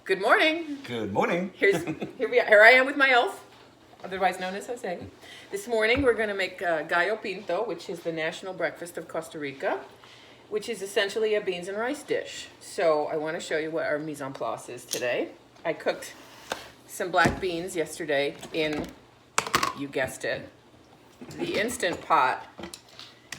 Good morning. Good morning. Here I am with my elf, otherwise known as Jose. This morning we're going to make Gallo pinto, which is the national breakfast of Costa Rica, which is essentially a beans and rice dish. So I want to show you what our mise en place is today. I cooked some black beans yesterday in, you guessed it, the Instant Pot.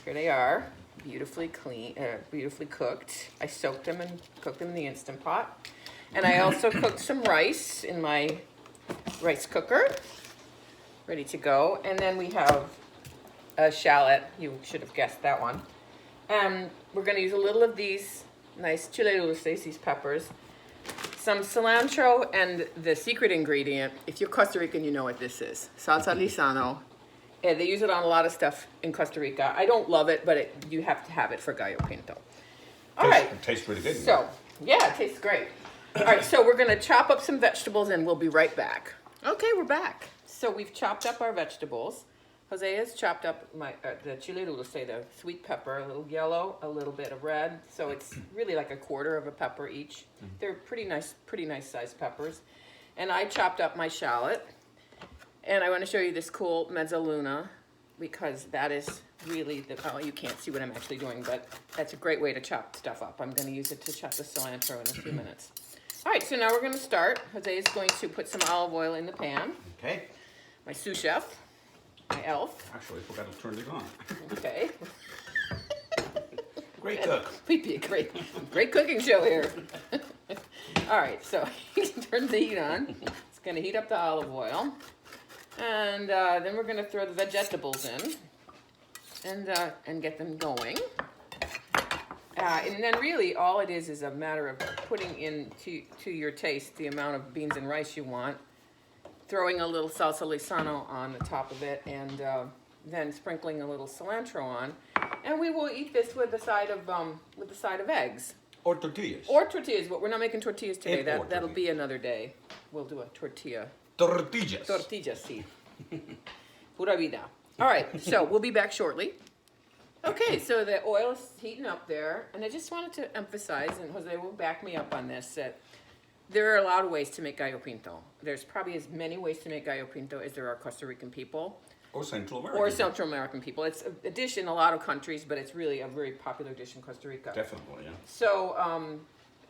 Here they are, beautifully clean, beautifully cooked. I soaked them and cooked them in the Instant Pot. And I also cooked some rice in my rice cooker, ready to go. And then we have a shallot. You should have guessed that one. And we're going to use a little of these nice chile dulces, these peppers, some cilantro, and the secret ingredient. If you're Costa Rican, you know what this is. Salsa lisano. And they use it on a lot of stuff in Costa Rica. I don't love it, but you have to have it for gallo pinto. All right. It tastes pretty good. So, yeah, it tastes great. All right, so we're going to chop up some vegetables and we'll be right back. Okay, we're back. So we've chopped up our vegetables. Jose has chopped up the chile dulce, the sweet pepper, a little yellow, a little bit of red. So it's really like a quarter of a pepper each. They're pretty nice sized peppers. And I chopped up my shallot. And I want to show you this cool mezzaluna because that is really you can't see what I'm actually doing, but that's a great way to chop stuff up. I'm going to use it to chop the cilantro in a few minutes. All right, so now we're going to start. Jose is going to put some olive oil in the pan. Okay. My sous chef, my elf. Actually, I forgot to turn it on. Okay. Great cook. We'd be a great cooking show here. All right, so he turns the heat on. It's going to heat up the olive oil. And then we're going to throw the vegetables in and get them going. And then really all it is a matter of putting in to your taste the amount of beans and rice you want, throwing a little salsa lisano on the top of it, and then sprinkling a little cilantro on. And we will eat this with the side of eggs. Or tortillas. Or tortillas, but we're not making tortillas today. That'll be another day. We'll do a tortilla. Tortillas. Tortillas, sí. Pura vida. All right, so we'll be back shortly. Okay, so the oil is heating up there, and I just wanted to emphasize, and Jose will back me up on this, that there are a lot of ways to make gallo pinto. There's probably as many ways to make gallo pinto as there are Costa Rican people. Or Central American. Or Central American people. It's a dish in a lot of countries, but it's really a very popular dish in Costa Rica. Definitely, yeah.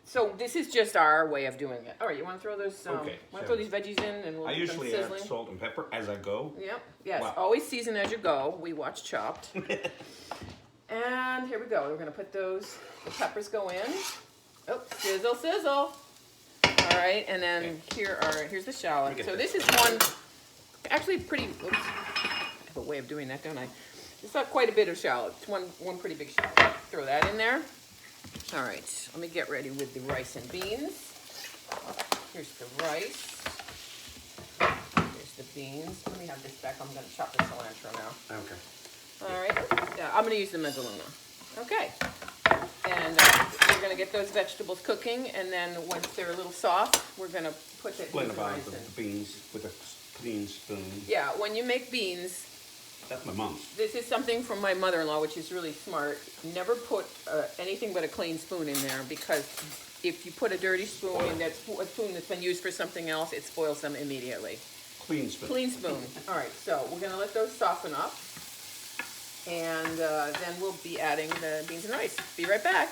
So this is just our way of doing it. All right, you want to throw those? Okay. Want to throw these veggies in, and we'll I get them usually sizzling? add salt and pepper as I go. Yep. Yes. Wow. Always season as you go. We watch Chopped. And here we go. We're gonna put the peppers go in. Oh, sizzle, sizzle. All right, and then here's the shallot. So this is one, actually pretty. Oops, I have a way of doing that, don't I? It's not quite a bit of shallot. It's one pretty big shallot. Throw that in there. All right, let me get ready with the rice and beans. Here's the rice. Here's the beans. Let me have this back. I'm going to chop the cilantro now. Okay. All right. Yeah, I'm going to use the mezzaluna. Okay. And we're going to get those vegetables cooking, and then once they're a little soft, we're going to put the Blend beans about rice the in. beans with a clean spoon. Yeah, when you make beans, That's my mom's. this is something from my mother-in-law, which is really smart. Never put anything but a clean spoon in there, because if you put a dirty spoon in, that's a spoon that's been used for something else, it spoils them immediately. Clean spoon. Clean spoon. All right, so we're going to let those soften up, and then we'll be adding the beans and rice. Be right back.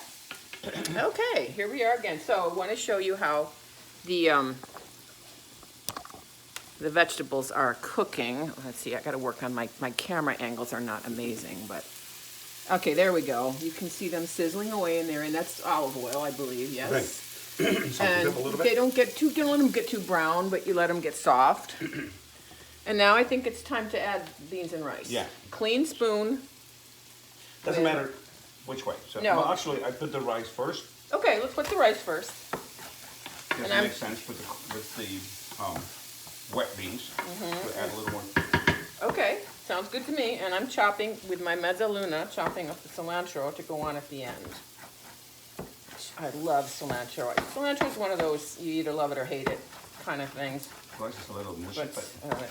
Okay, here we are again. So I want to show you how the vegetables are cooking. Let's see, I got to work on my camera angles are not amazing, but okay, there we go. You can see them sizzling away in there, and that's olive oil, I believe. Yes. Right. And a little bit. they don't let them get too brown, but you let them get soft. And now I think it's time to add beans and rice. Yeah. Clean spoon. Doesn't matter which way. So, No. Well, actually, I put the rice first. Okay, let's put the rice first. It makes sense with the wet beans. To add a little more. Okay, sounds good to me. And I'm chopping with my mezzaluna, chopping up the cilantro to go on at the end. I love cilantro. Cilantro is one of those you either love it or hate it kind of things. Rice is a little mushy, but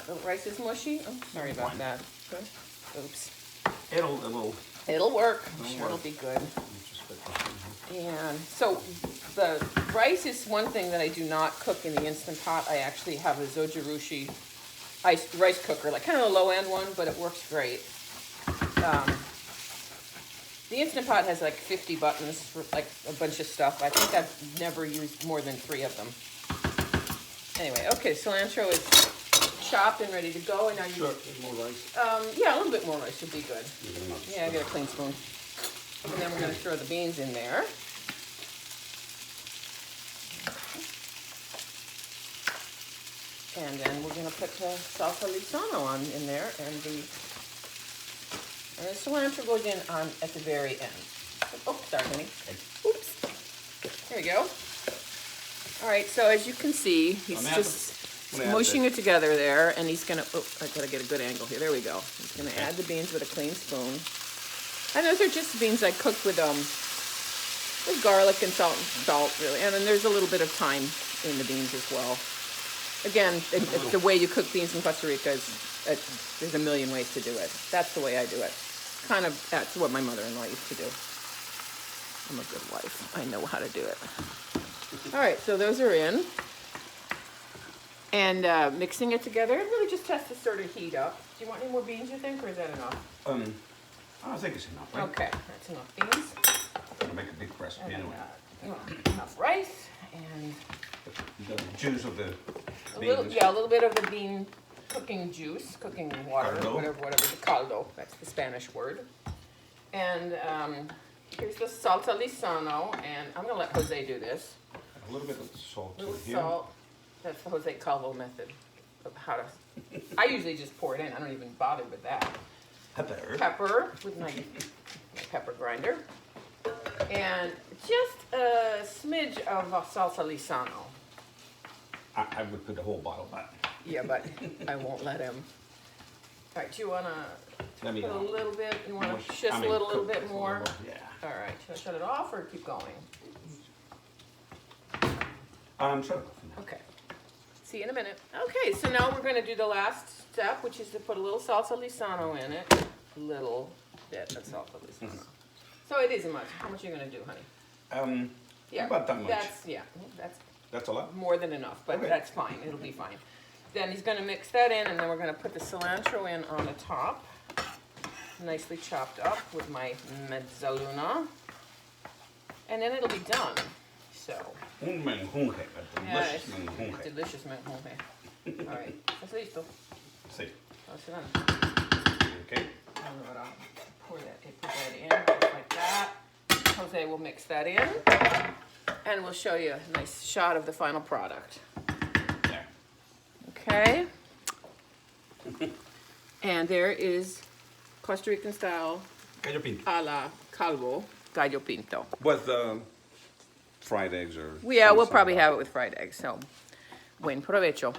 The rice is mushy? Oh, sorry about that. Good. Oops. it'll It'll work. I'm It'll sure it'll work. be good. just put this in here. And so the rice is one thing that I do not cook in the Instant Pot. I actually have a Zojirushi rice cooker, like kind of a low-end one, but it works great. The Instant Pot has like 50 buttons for like a bunch of stuff. I think I've never used more than 3 of them. Anyway, okay, cilantro is chopped and ready to go, and now you. Sure, more rice. Yeah, a little bit more rice would be good. Yeah, I get a clean spoon. And then we're going to throw the beans in there. And then we're going to put the salsa lisano on in there, and the cilantro goes in on at the very end. Oh, sorry, honey. Oops. There we go. All right, so as you can see, he's just mushing it together there, and he's gonna. Oh, I gotta get a good angle here. There we go. He's gonna add the beans with a clean spoon. And those are just beans I cooked with garlic and salt, really, and then there's a little bit of thyme in the beans as well. Again, the way you cook beans in Costa Rica is there's a million ways to do it. That's the way I do it. Kind of that's what my mother-in-law used to do. I'm a good wife. I know how to do it. All right, so those are in. And mixing it together, it really just has to sort of heat up. Do you want any more beans, you think, or is that enough? I think it's enough, right? Okay, that's enough beans. I'm gonna make a big recipe anyway. Enough rice and The juice of the beans. a little bit of the bean cooking juice, cooking water, Caldo. whatever the caldo. That's the Spanish word. And here's the salsa lisano, and I'm gonna let Jose do this. A little bit of salt A little in here. salt. That's the Jose Calvo method of how to. I usually just pour it in. I don't even bother with that. Pepper. Pepper with my pepper grinder, and just a smidge of salsa lisano. I would put the whole bottle back. Yeah, but I won't let him. All right, do you want to Let me put a know. little bit? You want to Cook shizzle it a little this bit more? little, yeah. All right, should I shut it off or keep going? Shut it off. Okay. See you in a minute. Okay, so now we're going to do the last step, which is to put a little salsa lisano in it. A little bit of salsa lisano. So it isn't much. How much are you going to do, honey? Yeah, about that much. That's That's a lot. more than enough, but Okay. that's fine. It'll be fine. Then he's going to mix that in, and then we're going to put the cilantro in on the top, nicely chopped up with my mezzaluna, and then it'll be done. So, Un menjunje, a yeah, delicious it's menjunje. delicious menjunje. All right, that's listo. Sí. That's done. Okay. I'll put that in just like that. Jose will mix that in, and we'll show you a nice shot of the final product. There. Okay. And there is Costa Rican style Gallo pinto. a la calvo gallo pinto. With fried eggs or. Yeah, we'll probably have it with fried eggs. So, buen provecho.